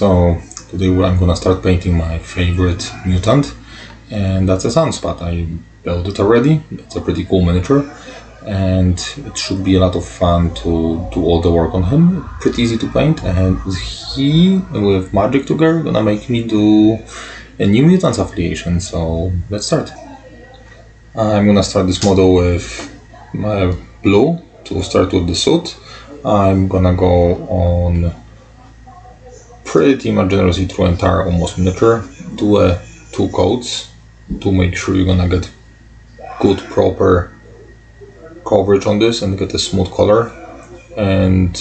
So today I'm gonna start painting my favorite mutant, and that's a Sunspot. I built it already. It's a pretty cool miniature, and it should be a lot of fun to do all the work on him. Pretty easy to paint, and he, with Magic together, gonna make me do a new mutants affiliation. So let's start. I'm gonna start this model with my blue to start with the suit. I'm gonna go on pretty much generously through entire almost miniature. Do two coats to make sure you're gonna get good proper coverage on this and get a smooth color, and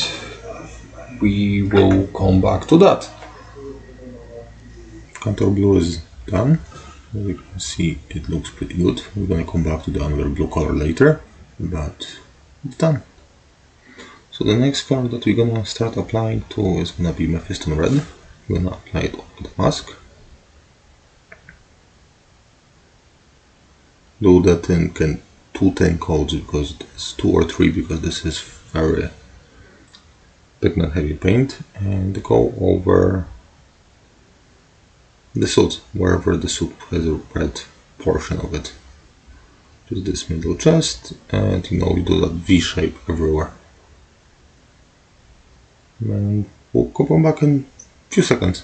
we will come back to that. Contour blue is done. As you can see, it looks pretty good. We're gonna come back to the another blue color later, but it's done. So the next color that we're gonna start applying to is gonna be Mephiston Red. We're gonna apply it on the mask. Do that in 210 coats, because it's 2 or 3, because this is very pigment heavy paint, and go over the suit, wherever the suit has a red portion of it. Just this middle chest, and you do that V shape everywhere. And we'll come back in a few seconds.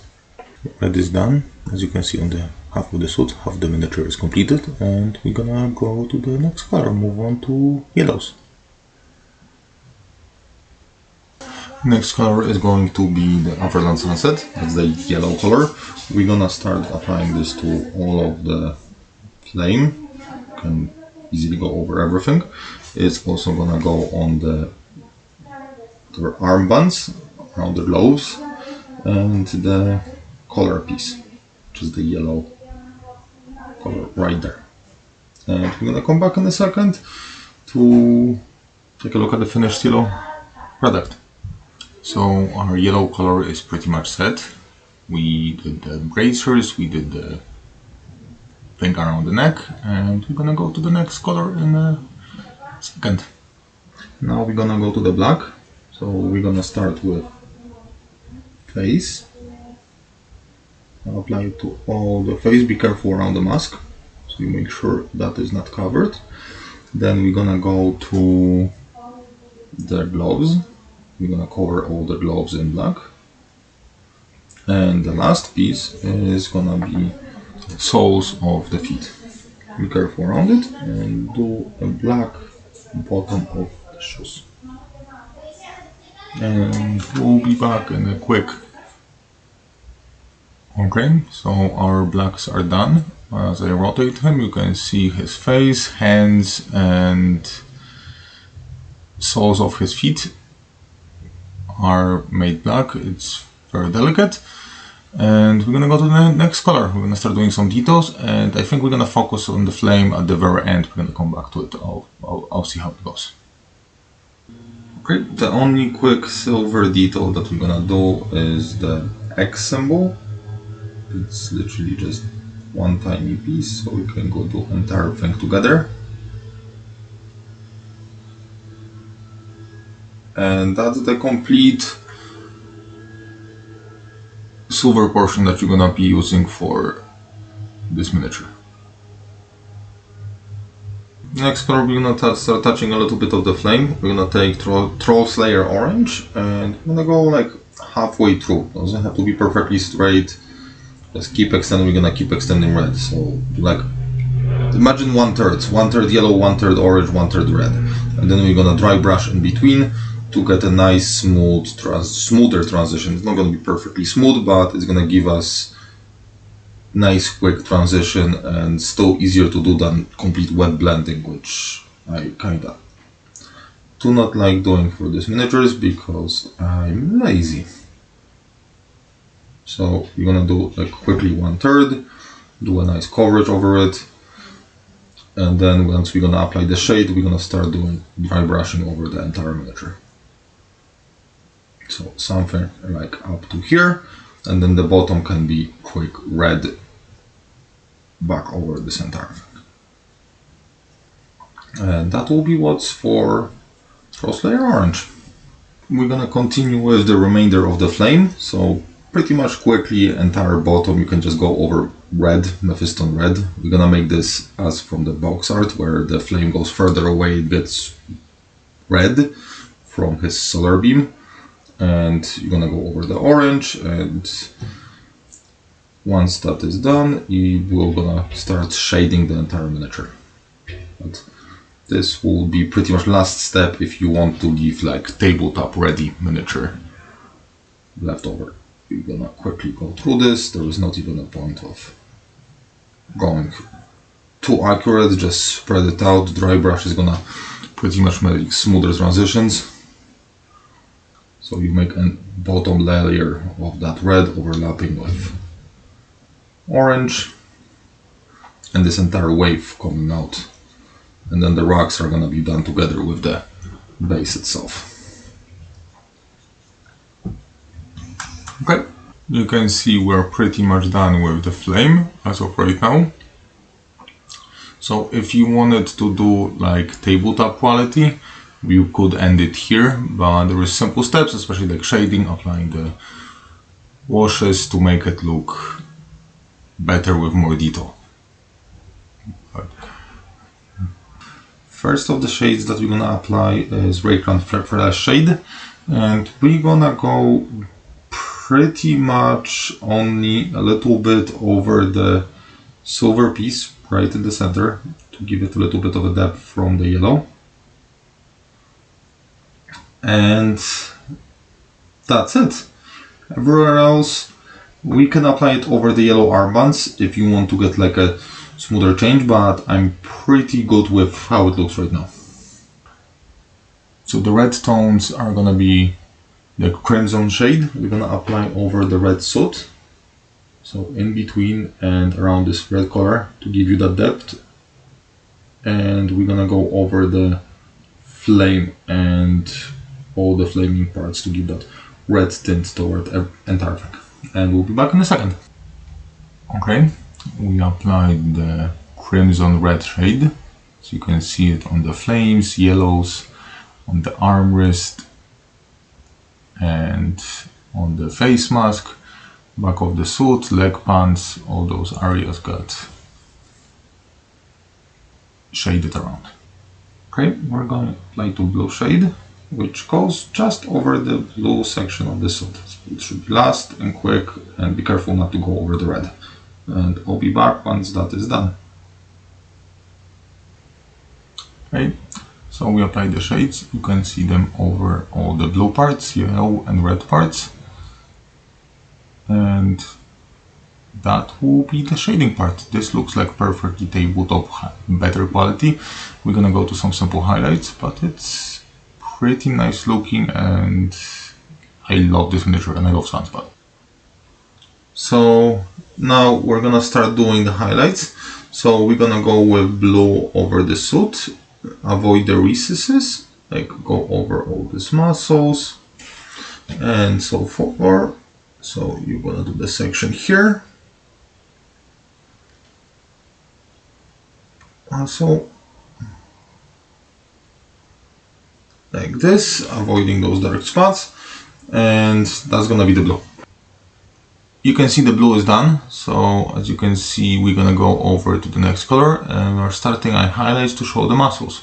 Red is done. As you can see, on the half of the suit, half the miniature is completed, and we're gonna go to the next color, move on to yellows. Next color is going to be the Upperland Sunset. That's the yellow color. We're gonna start applying this to all of the flame. You can easily go over everything. It's also gonna go on their armbands, around the gloves, and the collar piece, which is the yellow color right there. And we're gonna come back in a second to take a look at the finished yellow product. So our yellow color is pretty much set. We did the bracers, we did the thing around the neck, and we're gonna go to the next color in a second. Now we're gonna go to the black. So we're gonna start with face. I'll apply it to all the face. Be careful around the mask, so you make sure that is not covered. Then we're gonna go to the gloves. We're gonna cover all the gloves in black. And the last piece is gonna be soles of the feet. Be careful around it and do a black bottom of the shoes. And we'll be back in a quick. Okay, so our blacks are done. As I rotate him, you can see his face, hands, and soles of his feet are made black. It's very delicate. And we're gonna go to the next color. We're gonna start doing some details, and I think we're gonna focus on the flame at the very end. We're gonna come back to it. I'll see how it goes. Okay, the only quick silver detail that we're gonna do is the X symbol. It's literally just one tiny piece, so we can go do entire thing together. And that's the complete silver portion that you're gonna be using for this miniature. Next color, we're gonna start touching a little bit of the flame. We're gonna take Troll Slayer Orange, and we're gonna go like halfway through. Doesn't have to be perfectly straight. Just keep extending. We're gonna keep extending red. So like, imagine 1/3. 1/3 yellow, 1/3 orange, 1/3 red. And then we're gonna dry brush in between to get a nice smoother transition. It's not gonna be perfectly smooth, but it's gonna give us nice quick transition, and still easier to do than complete wet blending, which I kinda do not like doing for these miniatures because I'm lazy. So we're gonna do like quickly 1/3, do a nice coverage over it, and then once we're gonna apply the shade, we're gonna start doing dry brushing over the entire miniature. So something like up to here, and then the bottom can be quick red back over this entire thing. And that will be what's for Troll Slayer Orange. We're gonna continue with the remainder of the flame. So pretty much quickly, entire bottom, you can just go over red, Mephiston red. We're gonna make this as from the box art, where the flame goes further away, it gets red from his solar beam. And you're gonna go over the orange, and once that is done, we're gonna start shading the entire miniature. But this will be pretty much last step if you want to give like tabletop ready miniature left over. We're gonna quickly go through this. There is not even a point of going too accurate, just spread it out. Dry brush is gonna pretty much make smoother transitions. So you make a bottom layer of that red overlapping with orange, and this entire wave coming out. And then the rocks are gonna be done together with the base itself. Okay, you can see we're pretty much done with the flame as of right now. So if you wanted to do like tabletop quality, you could end it here, but there is simple steps, especially like shading, applying the washes to make it look better with more detail. But first of the shades that we're gonna apply is Raycrown Flash shade, and we're gonna go pretty much only a little bit over the silver piece right in the center to give it a little bit of a depth from the yellow. And that's it. Everywhere else we can apply it over the yellow armbands if you want to get like a smoother change, but I'm pretty good with how it looks right now. So the red tones are gonna be the crimson shade. We're gonna apply over the red soot, so in between and around this red color to give you that depth. And we're gonna go over the flame and all the flaming parts to give that red tint toward entire thing. And we'll be back in a second. Okay, we applied the crimson red shade, so you can see it on the flames, yellows, on the armrest, and on the face mask, back of the suit, leg pants, all those areas got shaded around. Okay, we're going to apply to blue shade, which goes just over the blue section of the suit. So it should be last and quick, and be careful not to go over the red. And I'll be back once that is done. Okay, so we apply the shades. You can see them over all the blue parts, yellow and red parts. And that will be the shading part. This looks like perfectly tabletop, better quality. We're gonna go to some simple highlights, but it's pretty nice looking, and I love this miniature and I love Sunspot. So now we're gonna start doing the highlights. So we're gonna go with blue over the suit, avoid the recesses, like go over all these muscles and so forth. So you're gonna do the section here. Also like this, avoiding those dark spots, and that's gonna be the blue. You can see the blue is done, so as you can see we're gonna go over to the next color, and we're starting our highlights to show the muscles.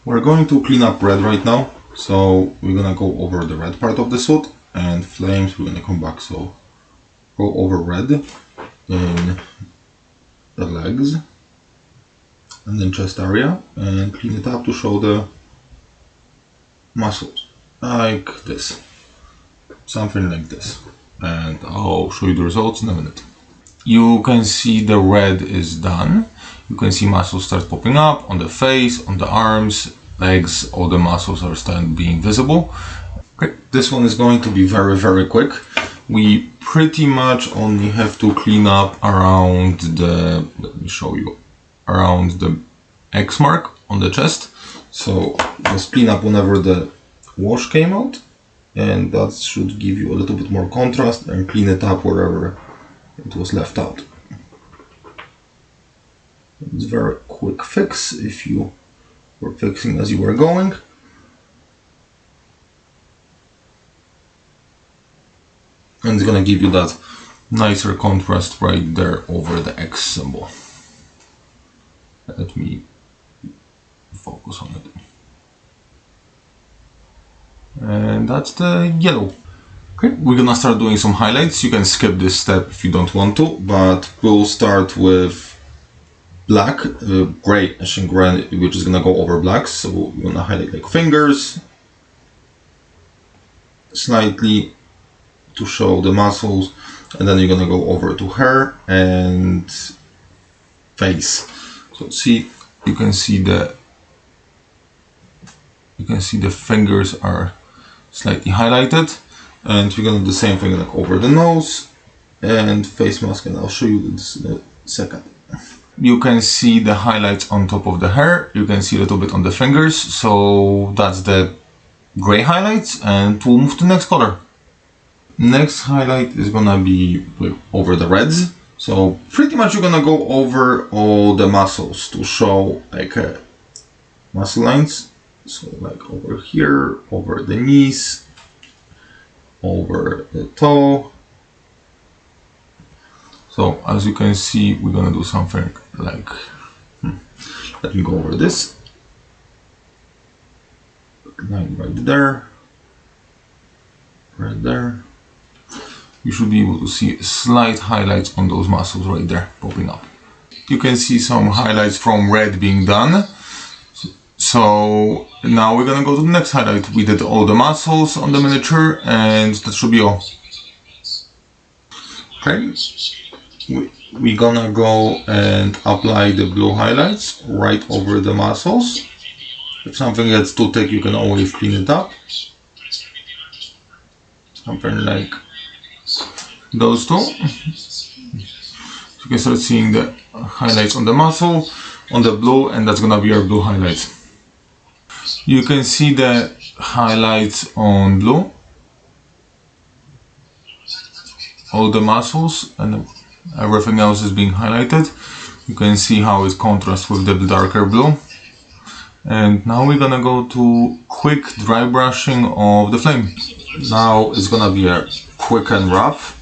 We're going to clean up red right now, so we're gonna go over the red part of the suit, and flames we're gonna come back, so go over red in the legs and then chest area, and clean it up to show the muscles, like this, something like this, and I'll show you the results in a minute. You can see the red is done. You can see muscles start popping up on the face, on the arms, legs, all the muscles are starting being visible. Okay, this one is going to be very quick. We pretty much only have to clean up around the, let me show you, around the X mark on the chest. So just clean up whenever the wash came out, and that should give you a little bit more contrast, and clean it up wherever it was left out. It's a very quick fix if you were fixing as you were going. and it's gonna give you that nicer contrast right there over the X symbol. Let me focus on it. And that's the yellow. Okay, we're gonna start doing some highlights. You can skip this step if you don't want to, but we'll start with black, gray, Asian gray, which is gonna go over black. So we're gonna highlight like fingers slightly to show the muscles, and then you're gonna go over to hair and face. So see, you can see the fingers are slightly highlighted, and we're gonna do the same thing like over the nose and face mask, and I'll show you this in a second. You can see the highlights on top of the hair, you can see a little bit on the fingers, so that's the gray highlights, and we'll move to the next color. Next highlight is gonna be over the reds. So pretty much you're gonna go over all the muscles to show like muscle lines. So like over here, over the knees, over the toe. So as you can see, we're gonna do something like, let me go over this. Line right there, right there. You should be able to see slight highlights on those muscles right there popping up. You can see some highlights from red being done. So now we're gonna go to the next highlight. We did all the muscles on the miniature, and that should be all. Okay, we're gonna go and apply the blue highlights right over the muscles. If something gets too thick, you can always clean it up. Something like those two. You can start seeing the highlights on the muscle, on the blue, and that's gonna be our blue highlights. You can see the highlights on blue, all the muscles, and everything else is being highlighted. You can see how it contrasts with the darker blue. And now we're gonna go to quick dry brushing of the flame. Now it's gonna be a quick and rough.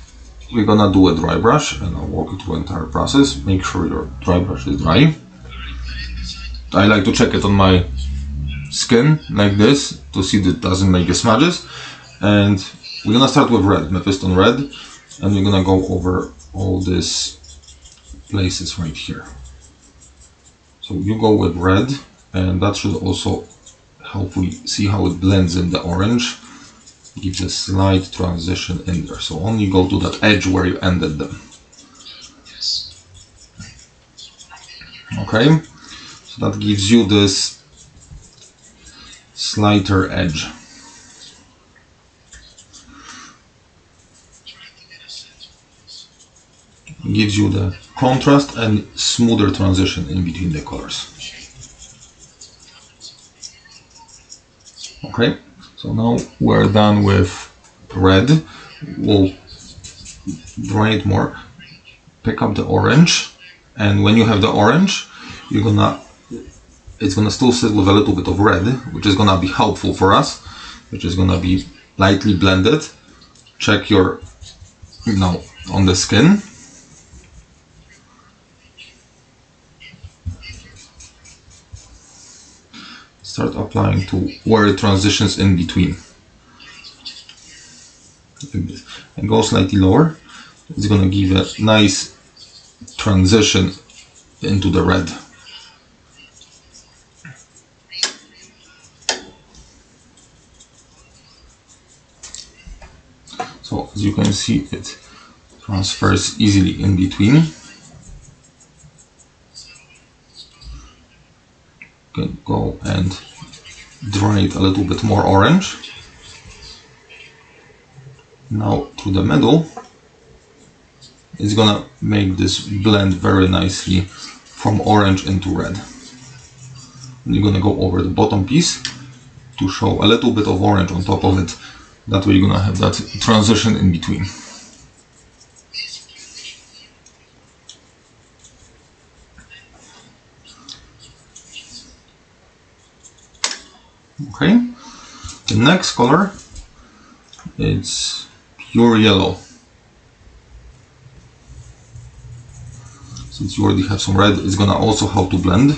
We're gonna do a dry brush, and I'll walk you through the entire process. Make sure your dry brush is dry. I like to check it on my skin like this to see that it doesn't make the smudges. And we're gonna start with red, Mephiston red, and we're gonna go over all these places right here. So you go with red, and that should also help we see how it blends in the orange. Gives a slight transition in there, so only go to that edge where you ended them. Okay, so that gives you this slighter edge. Gives you the contrast and smoother transition in between the colors. Okay, so now we're done with red. We'll dry it more. Pick up the orange, and when you have the orange, it's gonna still sit with a little bit of red, which is gonna be helpful for us, which is gonna be lightly blended. Check your, on the skin. Start applying to where it transitions in between. Like this. And go slightly lower. It's gonna give a nice transition into the red. So as you can see, it transfers easily in between. You can go and dry it a little bit more orange. Now to the middle, it's gonna make this blend very nicely from orange into red. And you're gonna go over the bottom piece to show a little bit of orange on top of it. That way you're gonna have that transition in between. Okay, the next color, it's pure yellow. since you already have some red, it's gonna also how to blend.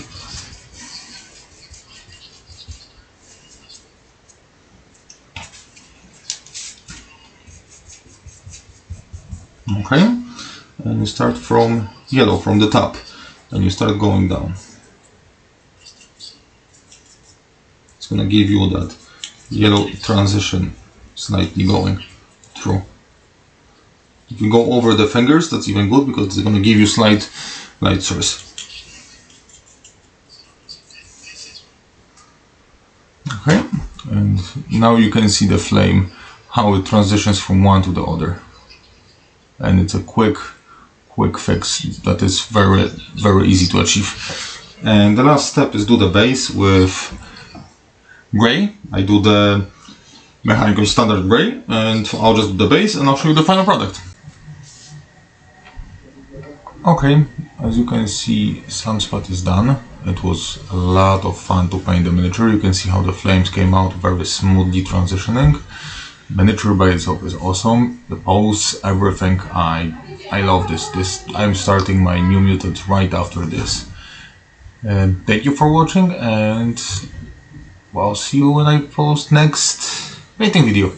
Okay, and you start from yellow, from the top, and you start going down. It's gonna give you that yellow transition slightly going through. If you go over the fingers, that's even good because it's gonna give you slight light source. Okay, and now you can see the flame, how it transitions from one to the other. And it's a quick fix that is very easy to achieve. And the last step is do the base with gray. I do the mechanical standard gray, and I'll just do the base and I'll show you the final product. Okay, as you can see, Sunspot is done. It was a lot of fun to paint the miniature. You can see how the flames came out very smoothly transitioning. Miniature by itself is awesome. The pose, everything, I love this. I'm starting my New Mutant right after this. Thank you for watching, and I'll see you when I post next painting video.